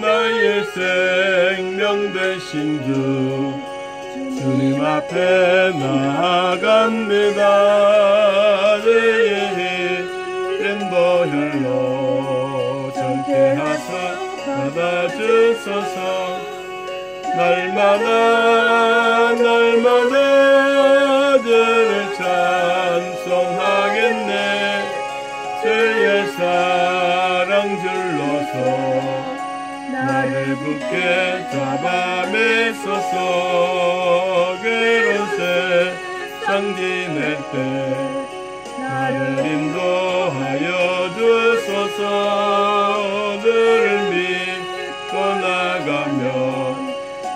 나의 생명 되신 주님 앞에 나아갑니다. 내 이름도 혈로 정케하사 받아주소서. 날마다 주를 찬송하겠네. 주의 사랑 줄로서 나를 굳게 잡아매소서. 괴로운 세상 지낼 때 나를 인도하여 주소서. 너를 믿고 나가며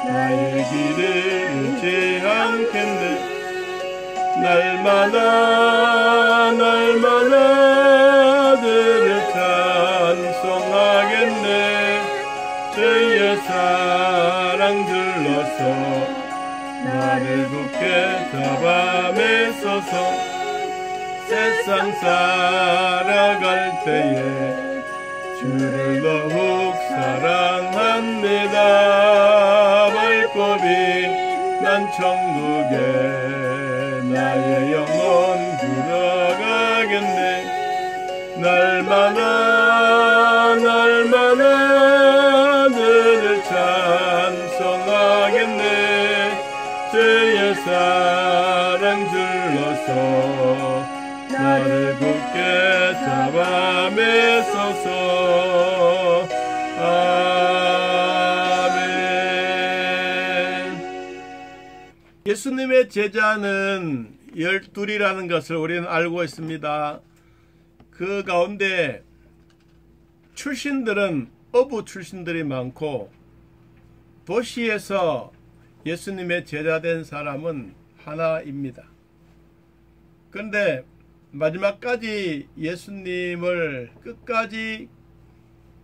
나의 길을 잃지 않겠네. 날마다 주를 찬송하겠네. 주의 사랑 줄로서 나를 굳게 잡아매소서. 세상 살아갈 때에 주를 더욱 사랑합니다. 밝고 빛난 천국에 나의 영혼 들어가겠네. 날마다 주를 찬송하겠네. 주의 사랑 줄로서 나를 굳게 잡아매소서. 아멘. 예수님의 제자는 12이라는 것을 우리는 알고 있습니다. 그 가운데 출신들은 어부 출신들이 많고, 도시에서 예수님의 제자된 사람은 하나입니다. 그런데 마지막까지 예수님을 끝까지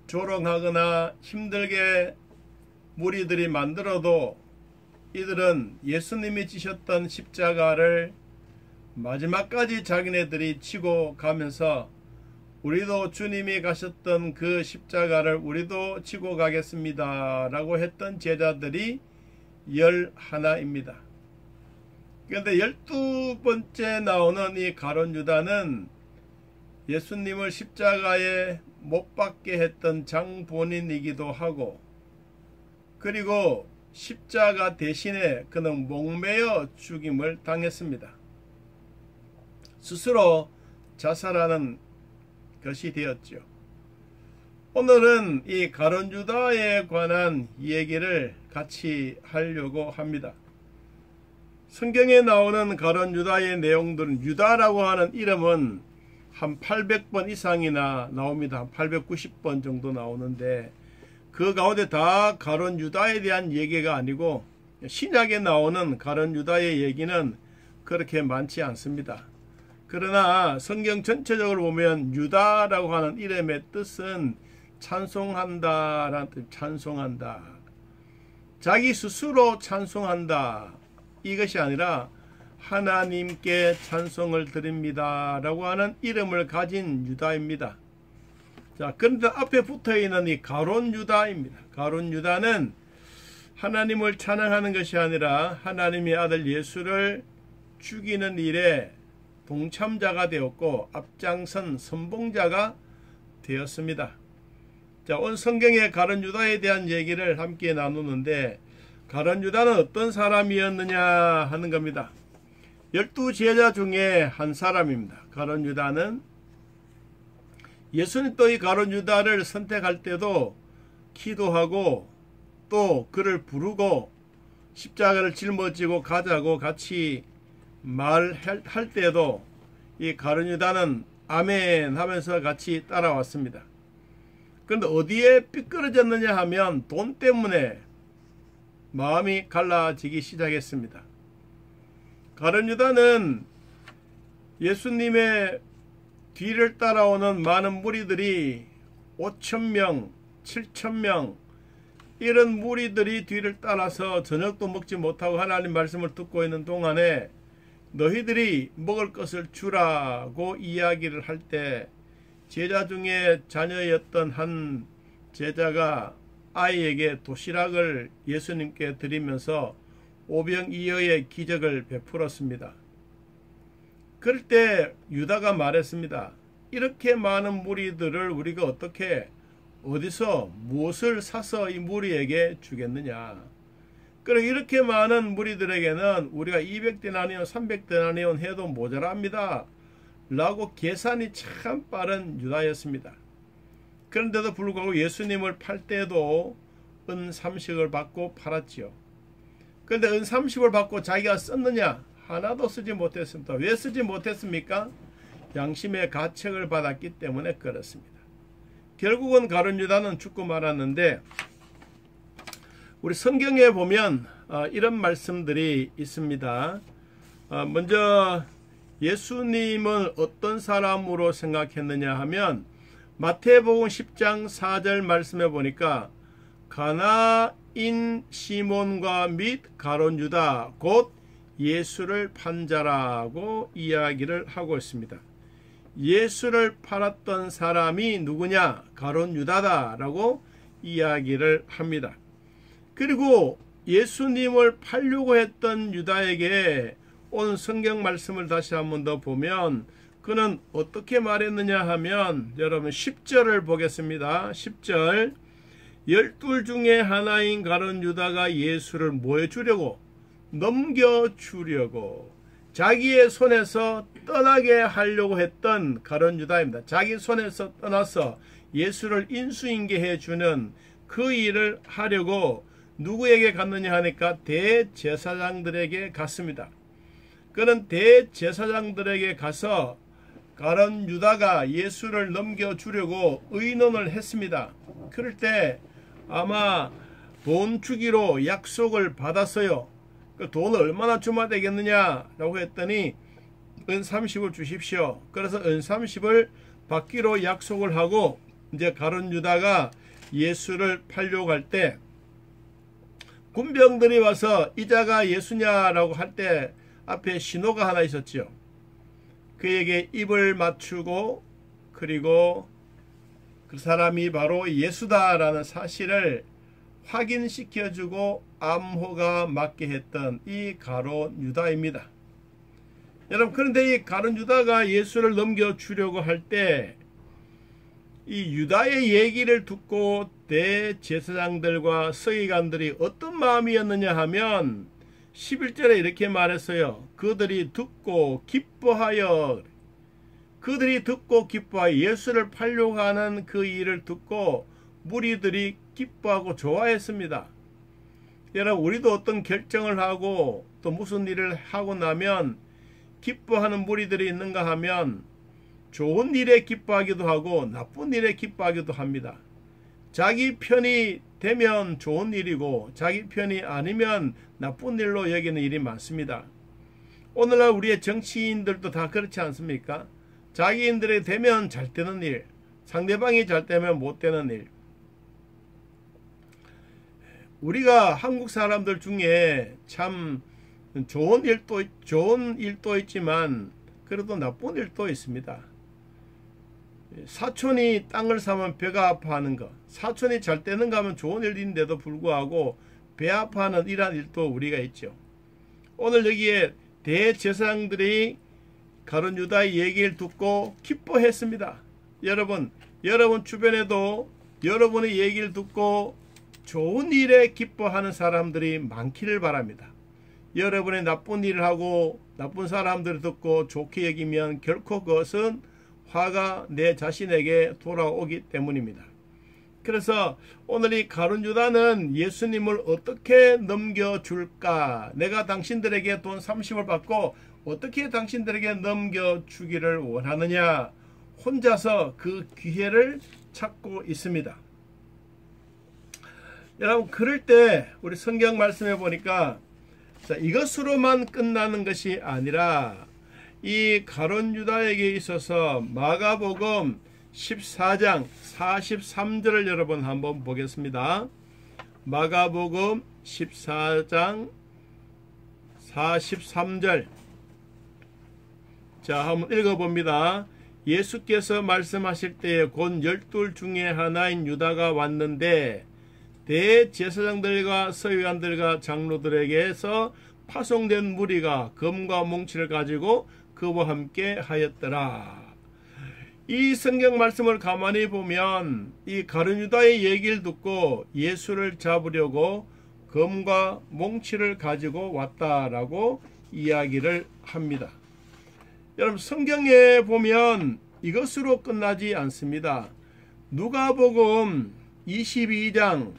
조롱하거나 힘들게 무리들이 만들어도 이들은 예수님이 지셨던 십자가를 마지막까지 자기네들이 치고 가면서 우리도 주님이 가셨던 그 십자가를 우리도 치고 가겠습니다 라고 했던 제자들이 11입니다. 그런데 12번째 나오는 이 가룟 유다는 예수님을 십자가에 못 박게 했던 장본인이기도 하고, 그리고 십자가 대신에 그는 목매어 죽임을 당했습니다. 스스로 자살하는 것이 되었죠. 오늘은 이 가룟 유다에 관한 얘기를 같이 하려고 합니다. 성경에 나오는 가룟 유다의 내용들은, 유다라고 하는 이름은 한 800번 이상이나 나옵니다. 한 890번 정도 나오는데, 그 가운데 다 가룟 유다에 대한 얘기가 아니고 신약에 나오는 가룟 유다의 얘기는 그렇게 많지 않습니다. 그러나 성경 전체적으로 보면 유다라고 하는 이름의 뜻은 찬송한다 라는 뜻, 찬송한다, 자기 스스로 찬송한다, 이것이 아니라 하나님께 찬송을 드립니다 라고 하는 이름을 가진 유다입니다. 자, 그런데 앞에 붙어있는 이 가룟 유다입니다. 가룟 유다는 하나님을 찬양하는 것이 아니라 하나님의 아들 예수를 죽이는 일에 동참자가 되었고 앞장선 선봉자가 되었습니다. 자, 오늘 성경의 가룟 유다에 대한 얘기를 함께 나누는데, 가룟 유다는 어떤 사람이었느냐 하는 겁니다. 12제자 중에 한 사람입니다. 가룟 유다는 예수님 또 이 가룟 유다를 선택할 때도 기도하고 또 그를 부르고 십자가를 짊어지고 가자고 같이 말할 때도 이 가룟 유다는 아멘 하면서 같이 따라왔습니다. 그런데 어디에 삐끄러졌느냐 하면 돈 때문에 마음이 갈라지기 시작했습니다. 가룟 유다는 예수님의 뒤를 따라오는 많은 무리들이 5,000명, 7,000명 이런 무리들이 뒤를 따라서 저녁도 먹지 못하고 하나님 말씀을 듣고 있는 동안에 너희들이 먹을 것을 주라고 이야기를 할 때 제자 중에 자녀였던 한 제자가 아이에게 도시락을 예수님께 드리면서 오병이어의 기적을 베풀었습니다. 그럴 때 유다가 말했습니다. 이렇게 많은 무리들을 우리가 어떻게 어디서 무엇을 사서 이 무리에게 주겠느냐. 그리고 이렇게 많은 무리들에게는 우리가 200데나리온 300데나리온 해도 모자랍니다 라고 계산이 참 빠른 유다였습니다. 그런데도 불구하고 예수님을 팔 때도 은 30을 받고 팔았지요. 그런데 은 30을 받고 자기가 썼느냐? 하나도 쓰지 못했습니다. 왜 쓰지 못했습니까? 양심의 가책을 받았기 때문에 그렇습니다. 결국은 가룟 유다는 죽고 말았는데, 우리 성경에 보면 이런 말씀들이 있습니다. 먼저 예수님은 어떤 사람으로 생각했느냐 하면 마태복음 10장 4절 말씀해 보니까 가나인 시몬과 및 가룟 유다 곧 예수를 판 자라고 이야기를 하고 있습니다. 예수를 팔았던 사람이 누구냐? 가룟 유다다라고 이야기를 합니다. 그리고 예수님을 팔려고 했던 유다에게 오늘 성경 말씀을 다시 한 번 더 보면 그는 어떻게 말했느냐 하면, 여러분 10절을 보겠습니다. 10절, 12 중에 하나인 가룟 유다가 예수를 뭐 해주려고? 넘겨주려고 자기의 손에서 떠나게 하려고 했던 가룟 유다입니다. 자기 손에서 떠나서 예수를 인수인계해 주는 그 일을 하려고 누구에게 갔느냐 하니까 대제사장들에게 갔습니다. 그는 대제사장들에게 가서 가룟 유다가 예수를 넘겨주려고 의논을 했습니다. 그럴 때 아마 돈 주기로 약속을 받았어요. 그 돈을 얼마나 주면 되겠느냐라고 했더니 은 30을 주십시오. 그래서 은 30을 받기로 약속을 하고 이제 가룟 유다가 예수를 팔려고 할 때 군병들이 와서 이자가 예수냐라고 할 때 앞에 신호가 하나 있었죠. 그에게 입을 맞추고 그리고 그 사람이 바로 예수다라는 사실을 확인시켜주고 암호가 맞게 했던 이 가룟 유다입니다. 여러분, 그런데 이 가룟 유다가 예수를 넘겨주려고 할 때 이 유다의 얘기를 듣고 대제사장들과 서기관들이 어떤 마음이었느냐 하면 11절에 이렇게 말했어요. 그들이 듣고 기뻐하여 예수를 팔려고 하는 그 일을 듣고 무리들이 기뻐하고 좋아했습니다. 여러분, 우리도 어떤 결정을 하고 또 무슨 일을 하고 나면 기뻐하는 무리들이 있는가 하면 좋은 일에 기뻐하기도 하고 나쁜 일에 기뻐하기도 합니다. 자기 편이 되면 좋은 일이고 자기 편이 아니면 나쁜 일로 여기는 일이 많습니다. 오늘날 우리의 정치인들도 다 그렇지 않습니까? 자기인들이 되면 잘 되는 일, 상대방이 잘 되면 못 되는 일. 우리가 한국 사람들 중에 참 좋은 일도 있지만 그래도 나쁜 일도 있습니다. 사촌이 땅을 사면 배가 아파하는 것, 사촌이 잘 되는가 하면 좋은 일인데도 불구하고 배 아파하는 이러한 일도 우리가 있죠. 오늘 여기에 대제사장들이 가룟 유다의 얘기를 듣고 기뻐했습니다. 여러분 주변에도 여러분의 얘기를 듣고 좋은 일에 기뻐하는 사람들이 많기를 바랍니다. 여러분의 나쁜 일을 하고 나쁜 사람들을 듣고 좋게 여기면 결코 그것은 화가 내 자신에게 돌아오기 때문입니다. 그래서 오늘 이 가룟 유다는 예수님을 어떻게 넘겨줄까? 내가 당신들에게 돈 30을 받고 어떻게 당신들에게 넘겨주기를 원하느냐? 혼자서 그 기회를 찾고 있습니다. 여러분, 그럴 때 우리 성경 말씀해 보니까 이것으로만 끝나는 것이 아니라 이 가룟 유다에게 있어서 마가복음 14장 43절을 여러분 한번 보겠습니다. 마가복음 14장 43절. 자, 한번 읽어봅니다. 예수께서 말씀하실 때에 곧 12 중에 하나인 유다가 왔는데 대제사장들과 서기관들과 장로들에게서 파송된 무리가 검과 몽치를 가지고 그와 함께 하였더라. 이 성경 말씀을 가만히 보면 이 가룟 유다의 얘기를 듣고 예수를 잡으려고 검과 몽치를 가지고 왔다라고 이야기를 합니다. 여러분, 성경에 보면 이것으로 끝나지 않습니다. 누가복음 22장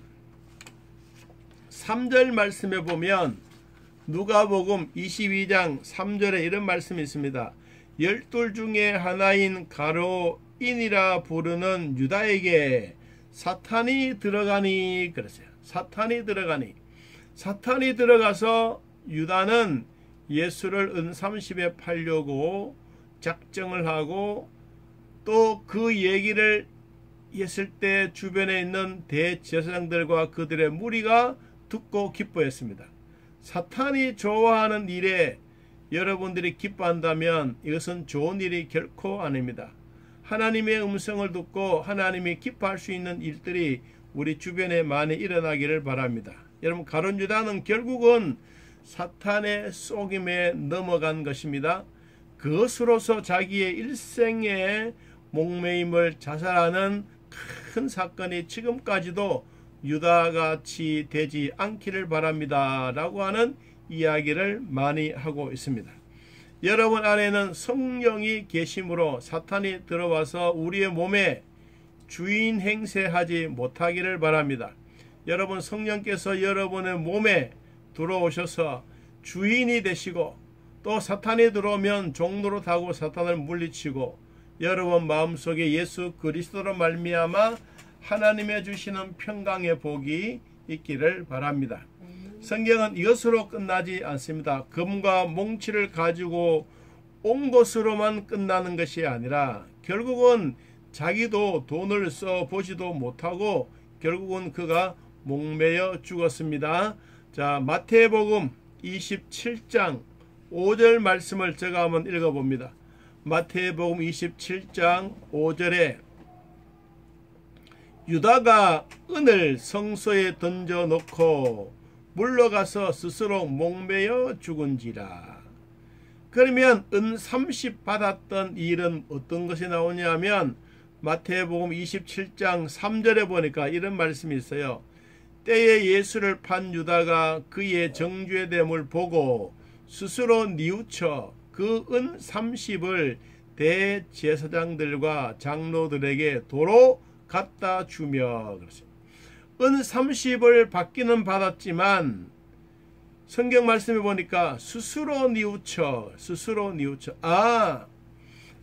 3절 말씀에 보면 누가복음 22장 3절에 이런 말씀이 있습니다. 열둘 중에 하나인 가룟인이라 부르는 유다에게 사탄이 들어가니 그랬어요. 사탄이 들어가서 유다는 예수를 은 30에 팔려고 작정을 하고 또 그 얘기를 했을 때 주변에 있는 대제사장들과 그들의 무리가 듣고 기뻐했습니다. 사탄이 좋아하는 일에 여러분들이 기뻐한다면 이것은 좋은 일이 결코 아닙니다. 하나님의 음성을 듣고 하나님이 기뻐할 수 있는 일들이 우리 주변에 많이 일어나기를 바랍니다. 여러분, 가룟 유다는 결국은 사탄의 속임에 넘어간 것입니다. 그것으로서 자기의 일생의 목매임을 자살하는 큰 사건이 지금까지도 유다같이 되지 않기를 바랍니다 라고 하는 이야기를 많이 하고 있습니다. 여러분 안에는 성령이 계심으로 사탄이 들어와서 우리의 몸에 주인 행세하지 못하기를 바랍니다. 여러분, 성령께서 여러분의 몸에 들어오셔서 주인이 되시고 또 사탄이 들어오면 종로로 타고 사탄을 물리치고 여러분 마음속에 예수 그리스도로 말미암아 하나님의 주시는 평강의 복이 있기를 바랍니다. 성경은 이것으로 끝나지 않습니다. 검과 몽치를 가지고 온 것으로만 끝나는 것이 아니라 결국은 자기도 돈을 써보지도 못하고 결국은 그가 목매여 죽었습니다. 자, 마태복음 27장 5절 말씀을 제가 한번 읽어봅니다. 마태복음 27장 5절에 유다가 은을 성소에 던져놓고 물러가서 스스로 목매여 죽은지라. 그러면 은 30 받았던 일은 어떤 것이 나오냐면 마태복음 27장 3절에 보니까 이런 말씀이 있어요. 때에 예수를 판 유다가 그의 정죄 됨을 보고 스스로 뉘우쳐 그 은 30을 대제사장들과 장로들에게 도로 갖다 주며 그렇습니다. 은 30을 받기는 받았지만 성경 말씀에 보니까 스스로 뉘우쳐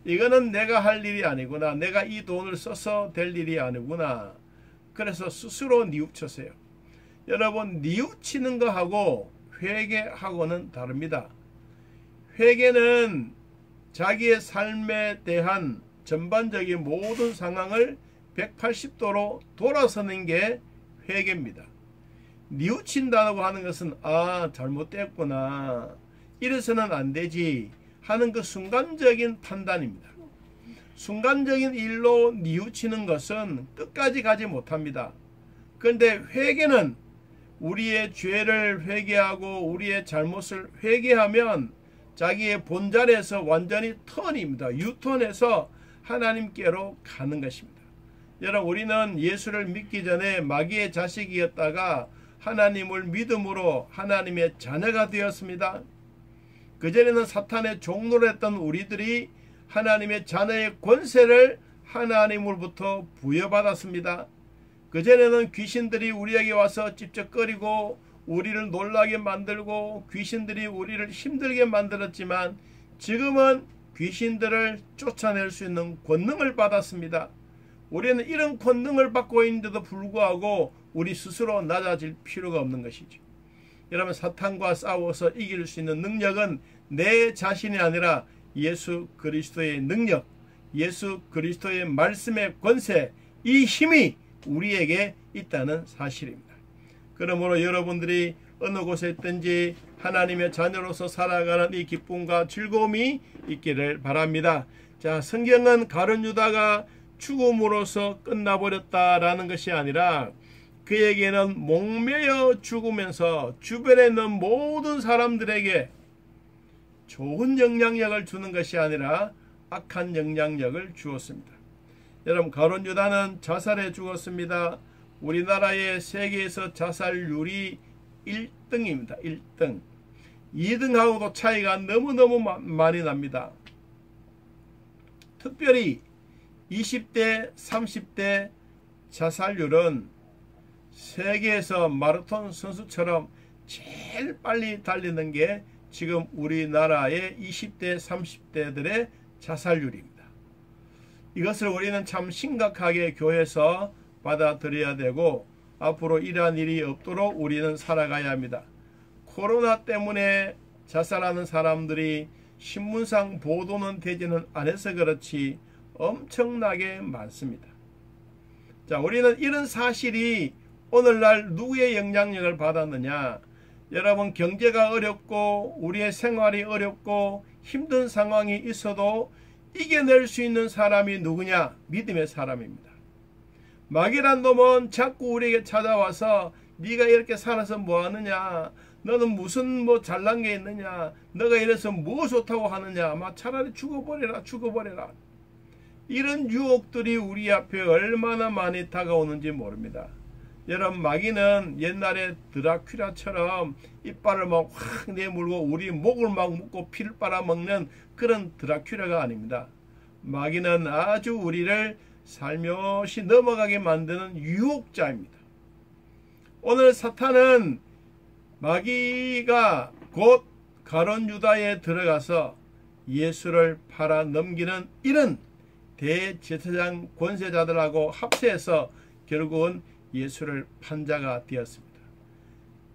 이거는 내가 할 일이 아니구나, 내가 이 돈을 써서 될 일이 아니구나, 그래서 스스로 뉘우쳤어요. 여러분, 뉘우치는 거하고 회개하고는 다릅니다. 회개는 자기의 삶에 대한 전반적인 모든 상황을 180도로 돌아서는 게 회개입니다. 뉘우친다고 하는 것은 잘못됐구나, 이래서는 안 되지 하는 그 순간적인 판단입니다. 순간적인 일로 뉘우치는 것은 끝까지 가지 못합니다. 그런데 회개는 우리의 죄를 회개하고 우리의 잘못을 회개하면 자기의 본질에서 완전히 턴입니다. 유턴해서 하나님께로 가는 것입니다. 여러분, 우리는 예수를 믿기 전에 마귀의 자식이었다가 하나님을 믿음으로 하나님의 자녀가 되었습니다. 그전에는 사탄의 종노를 했던 우리들이 하나님의 자녀의 권세를 하나님으로부터 부여받았습니다. 그전에는 귀신들이 우리에게 와서 찝쩍거리고 우리를 놀라게 만들고 귀신들이 우리를 힘들게 만들었지만 지금은 귀신들을 쫓아낼 수 있는 권능을 받았습니다. 우리는 이런 권능을 받고 있는데도 불구하고 우리 스스로 낮아질 필요가 없는 것이죠. 여러분, 사탄과 싸워서 이길 수 있는 능력은 내 자신이 아니라 예수 그리스도의 능력, 예수 그리스도의 말씀의 권세, 이 힘이 우리에게 있다는 사실입니다. 그러므로 여러분들이 어느 곳에 있든지 하나님의 자녀로서 살아가는 이 기쁨과 즐거움이 있기를 바랍니다. 자, 성경은 가룟 유다가 죽음으로써 끝나버렸다라는 것이 아니라 그에게는 목매여 죽으면서 주변에 있는 모든 사람들에게 좋은 영향력을 주는 것이 아니라 악한 영향력을 주었습니다. 여러분, 가룟 유다는 자살해 죽었습니다. 우리나라의 세계에서 자살률이 1등입니다. 1등. 2등하고도 차이가 너무너무 많이 납니다. 특별히 20대, 30대 자살률은 세계에서 마라톤 선수처럼 제일 빨리 달리는 게 지금 우리나라의 20대, 30대들의 자살률입니다. 이것을 우리는 참 심각하게 교회에서 받아들여야 되고 앞으로 이러한 일이 없도록 우리는 살아가야 합니다. 코로나 때문에 자살하는 사람들이 신문상 보도는 되지는 않아서 그렇지 엄청나게 많습니다. 자, 우리는 이런 사실이 오늘날 누구의 영향력을 받았느냐? 여러분, 경제가 어렵고 우리의 생활이 어렵고 힘든 상황이 있어도 이겨낼 수 있는 사람이 누구냐? 믿음의 사람입니다. 마귀란 놈은 자꾸 우리에게 찾아와서 네가 이렇게 살아서 뭐하느냐? 너는 무슨 뭐 잘난 게 있느냐? 너가 이래서 뭐 좋다고 하느냐? 막 차라리 죽어버려라, 죽어버려라. 이런 유혹들이 우리 앞에 얼마나 많이 다가오는지 모릅니다. 여러분, 마귀는 옛날에 드라큘라처럼 이빨을 막 확 내물고 우리 목을 막 묶고 피를 빨아먹는 그런 드라큘라가 아닙니다. 마귀는 아주 우리를 살며시 넘어가게 만드는 유혹자입니다. 오늘 사탄은 마귀가 곧 가룟 유다에 들어가서 예수를 팔아 넘기는 이런 대제사장 권세자들하고 합세해서 결국은 예수를 판 자가 되었습니다.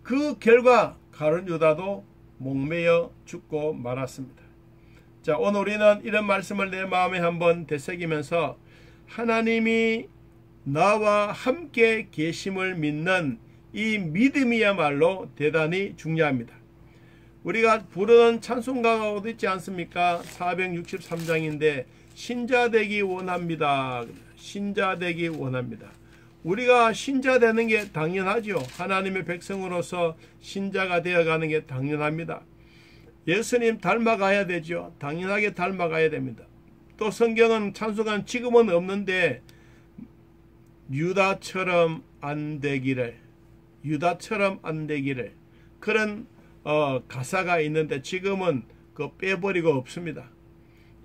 그 결과 가룟 유다도 목매여 죽고 말았습니다. 자, 오늘 우리는 이런 말씀을 내 마음에 한번 되새기면서 하나님이 나와 함께 계심을 믿는 이 믿음이야말로 대단히 중요합니다. 우리가 부르는 찬송가가 어디 있지 않습니까? 463장인데 신자 되기 원합니다. 신자 되기 원합니다. 우리가 신자 되는 게 당연하죠. 하나님의 백성으로서 신자가 되어가는 게 당연합니다. 예수님 닮아가야 되죠. 당연하게 닮아가야 됩니다. 또 성경은 찬송가는 지금은 없는데 유다처럼 안 되기를, 유다처럼 안 되기를, 그런 가사가 있는데 지금은 그거 빼버리고 없습니다.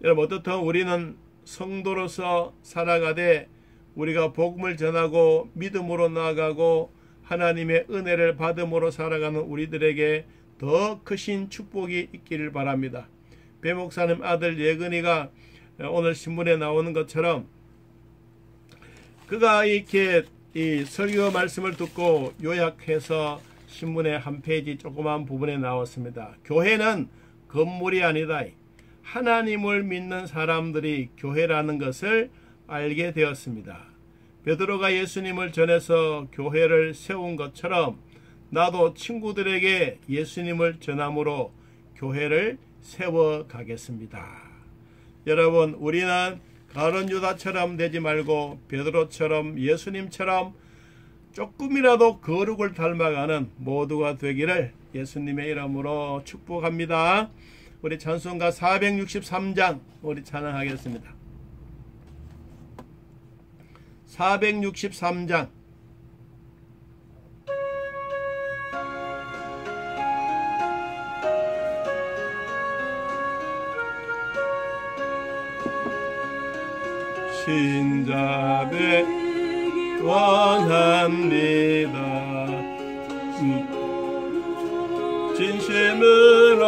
여러분, 어떻든 우리는 성도로서 살아가되 우리가 복음을 전하고 믿음으로 나아가고 하나님의 은혜를 받음으로 살아가는 우리들에게 더 크신 축복이 있기를 바랍니다. 배 목사님 아들 예근이가 오늘 신문에 나오는 것처럼 그가 이렇게 이 설교 말씀을 듣고 요약해서 신문에 한 페이지 조그만 부분에 나왔습니다. 교회는 건물이 아니다. 하나님을 믿는 사람들이 교회라는 것을 알게 되었습니다. 베드로가 예수님을 전해서 교회를 세운 것처럼 나도 친구들에게 예수님을 전함으로 교회를 세워가겠습니다. 여러분, 우리는 가룟 유다처럼 되지 말고 베드로처럼 예수님처럼 조금이라도 거룩을 닮아가는 모두가 되기를 예수님의 이름으로 축복합니다. 우리 찬송가 463장 우리 찬양하겠습니다. 463장 신자 되기 원합니다. 진심으로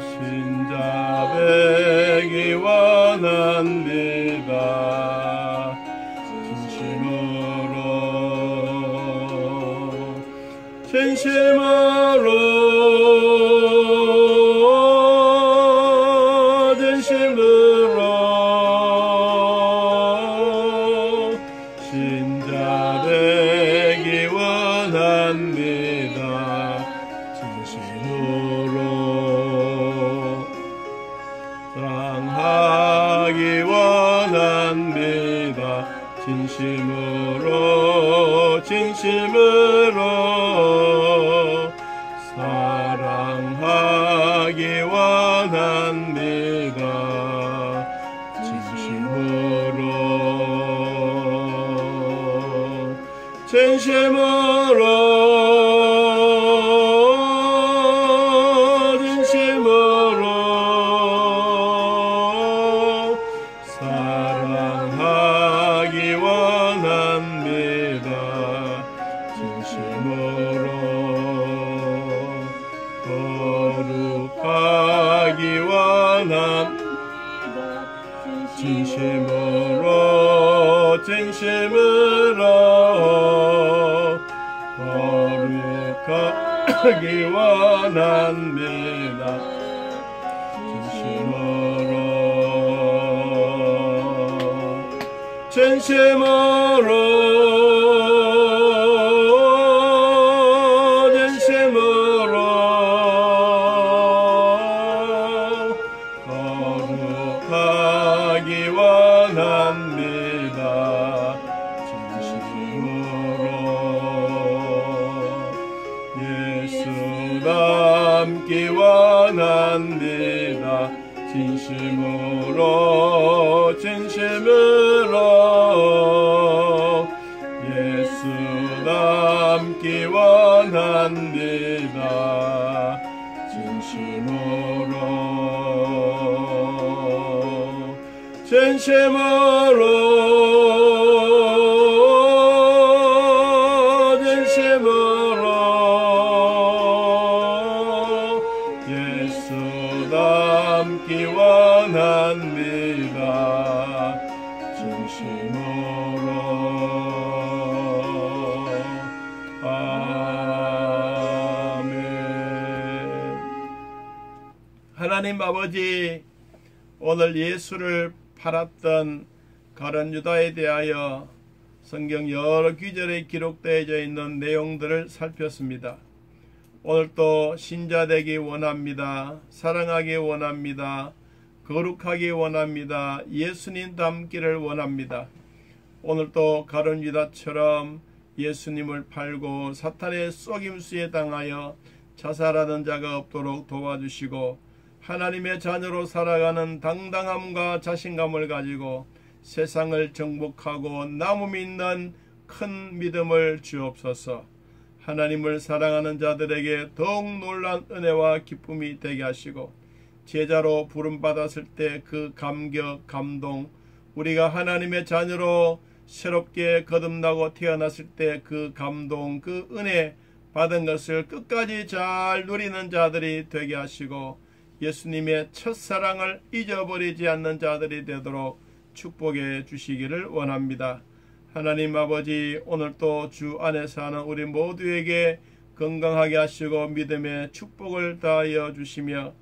신자 되기 원합니다. 진심으로 신자 되기 원합니다. 진심으로 사랑하기 원합니다. 원합니다. 진심으로 사랑하기 원합니다. 진심으로 거룩하기 원합니다. 진심으로 거룩하기 원합니다. 진심으로 거룩하기 원합니다. 예수 닮기 원합니다. 진심으로 예수 닮기 원합니다. 진심으로 예수 닮기 원합니다. 진심으로 아멘. 하나님 아버지, 오늘 예수를 팔았던 가룟 유다에 대하여 성경 여러 구절에 기록되어져 있는 내용들을 살폈습니다. 오늘도 신자 되기 원합니다. 사랑하기 원합니다. 거룩하기 원합니다. 예수님 닮기를 원합니다. 오늘도 가룟 유다처럼 예수님을 팔고 사탄의 속임수에 당하여 자살하는 자가 없도록 도와주시고, 하나님의 자녀로 살아가는 당당함과 자신감을 가지고 세상을 정복하고 나무 믿는 큰 믿음을 주옵소서. 하나님을 사랑하는 자들에게 더욱 놀란 은혜와 기쁨이 되게 하시고, 제자로 부름받았을 때 그 감격, 감동, 우리가 하나님의 자녀로 새롭게 거듭나고 태어났을 때 그 감동, 그 은혜 받은 것을 끝까지 잘 누리는 자들이 되게 하시고, 예수님의 첫사랑을 잊어버리지 않는 자들이 되도록 축복해 주시기를 원합니다. 하나님 아버지, 오늘도 주 안에 사는 우리 모두에게 건강하게 하시고 믿음의 축복을 다하여 주시며,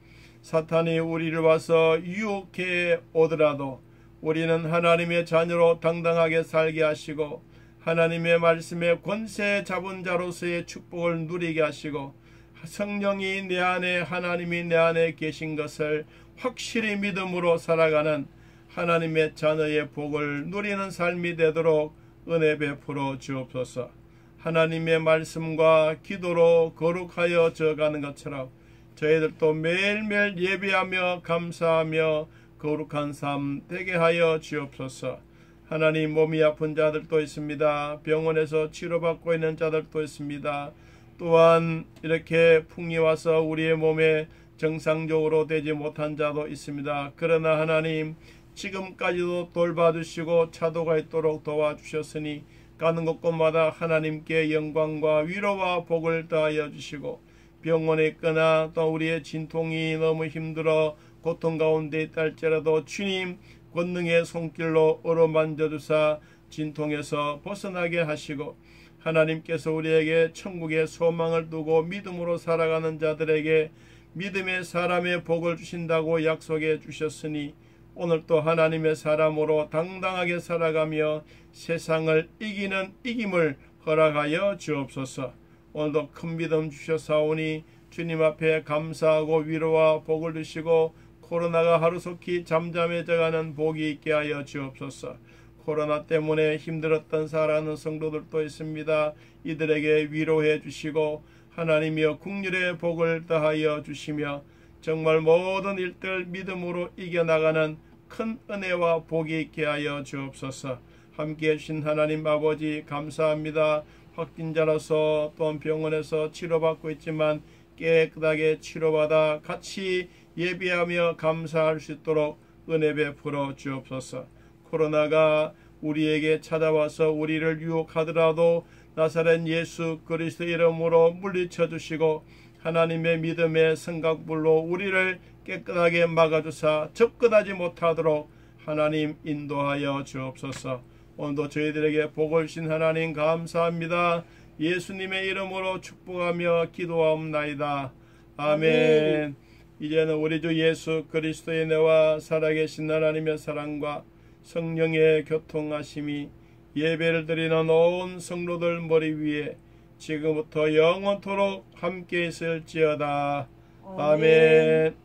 사탄이 우리를 와서 유혹해 오더라도 우리는 하나님의 자녀로 당당하게 살게 하시고, 하나님의 말씀에 권세 잡은 자로서의 축복을 누리게 하시고, 성령이 내 안에, 하나님이 내 안에 계신 것을 확실히 믿음으로 살아가는 하나님의 자녀의 복을 누리는 삶이 되도록 은혜 베풀어 주옵소서. 하나님의 말씀과 기도로 거룩하여 져가는 것처럼 저희들도 매일매일 예배하며 감사하며 거룩한 삶 되게 하여 주옵소서. 하나님, 몸이 아픈 자들도 있습니다. 병원에서 치료받고 있는 자들도 있습니다. 또한 이렇게 풍이 와서 우리의 몸에 정상적으로 되지 못한 자도 있습니다. 그러나 하나님, 지금까지도 돌봐주시고 차도가 있도록 도와주셨으니 가는 곳곳마다 하나님께 영광과 위로와 복을 더하여 주시고, 병원에 있거나 또 우리의 진통이 너무 힘들어 고통 가운데 있다 할지라도 주님 권능의 손길로 어루만져주사 진통에서 벗어나게 하시고, 하나님께서 우리에게 천국의 소망을 두고 믿음으로 살아가는 자들에게 믿음의 사람의 복을 주신다고 약속해 주셨으니, 오늘도 하나님의 사람으로 당당하게 살아가며 세상을 이기는 이김을 허락하여 주옵소서. 오늘도 큰 믿음 주셔사오니 주님 앞에 감사하고 위로와 복을 주시고, 코로나가 하루속히 잠잠해져가는 복이 있게 하여 주옵소서. 코로나 때문에 힘들었던 사랑하는 성도들도 있습니다. 이들에게 위로해 주시고 하나님이여 긍휼의 복을 더하여 주시며, 정말 모든 일들 믿음으로 이겨나가는 큰 은혜와 복이 있게 하여 주옵소서. 함께 해주신 하나님 아버지 감사합니다. 확진자라서 또한 병원에서 치료받고 있지만 깨끗하게 치료받아 같이 예배하며 감사할 수 있도록 은혜 베풀어 주옵소서. 코로나가 우리에게 찾아와서 우리를 유혹하더라도 나사렛 예수 그리스도 이름으로 물리쳐 주시고 하나님의 믿음의 성각불로 우리를 깨끗하게 막아주사 접근하지 못하도록 하나님 인도하여 주옵소서. 오늘도 저희들에게 복을 주신 하나님 감사합니다. 예수님의 이름으로 축복하며 기도하옵나이다. 아멘. 이제는 우리 주 예수 그리스도의 은혜와 살아계신 하나님의 사랑과 성령의 교통하심이 예배를 드리는 온 성도들 머리 위에 지금부터 영원토록 함께 있을지어다. 아멘.